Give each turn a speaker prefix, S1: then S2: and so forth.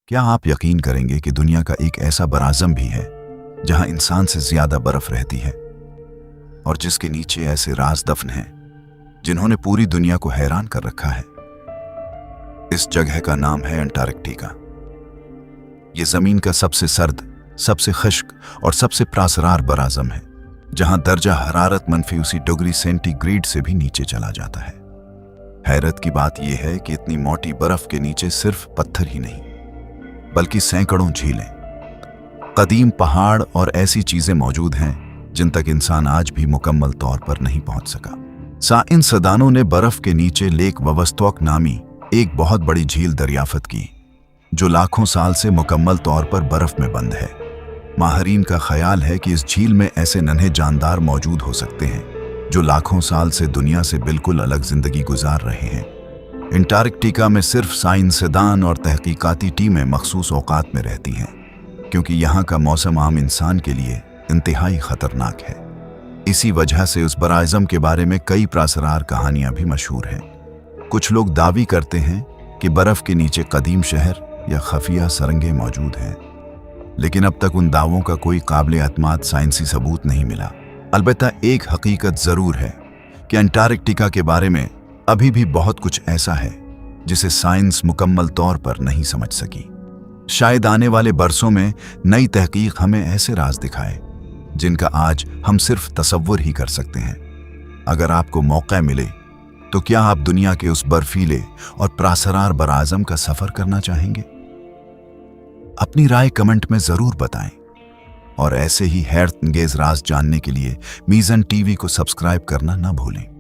S1: क्या आप यकीन करेंगे कि दुनिया का एक ऐसा बराज़म भी है जहां इंसान से ज्यादा बर्फ रहती है और जिसके नीचे ऐसे राज दफन हैं जिन्होंने पूरी दुनिया को हैरान कर रखा है। इस जगह का नाम है अंटार्कटिका। ये जमीन का सबसे सर्द, सबसे खुश्क और सबसे प्रासरार बराज़म है, जहां दर्जा हरारत -80 डिग्री से भी नीचे चला जाता है। हैरत की बात यह है कि इतनी मोटी बर्फ के नीचे सिर्फ पत्थर ही नहीं बल्कि सैकड़ों झीलें, कदीम पहाड़ और ऐसी चीजें मौजूद हैं जिन तक इंसान आज भी मुकम्मल तौर पर नहीं पहुंच सका। साइंसदानों ने बर्फ के नीचे लेक ववस्तोक नामी एक बहुत बड़ी झील दरियाफ्त की जो लाखों साल से मुकम्मल तौर पर बर्फ में बंद है। माहरीन का ख्याल है कि इस झील में ऐसे नन्हे जानदार मौजूद हो सकते हैं जो लाखों साल से दुनिया से बिल्कुल अलग जिंदगी गुजार रहे हैं। अंटार्कटिका में सिर्फ साइंसदान और तहकीकाती टीमें मखसूस औकात में रहती हैं, क्योंकि यहाँ का मौसम आम इंसान के लिए इंतहाई खतरनाक है। इसी वजह से उस बराज़म के बारे में कई प्रासरार कहानियां भी मशहूर हैं। कुछ लोग दावी करते हैं कि बर्फ के नीचे कदीम शहर या खफिया सुरंगें मौजूद हैं, लेकिन अब तक उन दावों का कोई काबिल एतमाद साइंसी सबूत नहीं मिला। अलबत्ता एक हकीकत जरूर है कि अंटार्कटिका के बारे में अभी भी बहुत कुछ ऐसा है जिसे साइंस मुकम्मल तौर पर नहीं समझ सकी। शायद आने वाले बरसों में नई तहकीक हमें ऐसे राज दिखाए जिनका आज हम सिर्फ तसव्वुर ही कर सकते हैं। अगर आपको मौका मिले तो क्या आप दुनिया के उस बर्फीले और प्रासरार बराज़म का सफर करना चाहेंगे? अपनी राय कमेंट में जरूर बताएं और ऐसे ही हैरतअंगेज राज जानने के लिए मीज़न टीवी को सब्सक्राइब करना ना भूलें।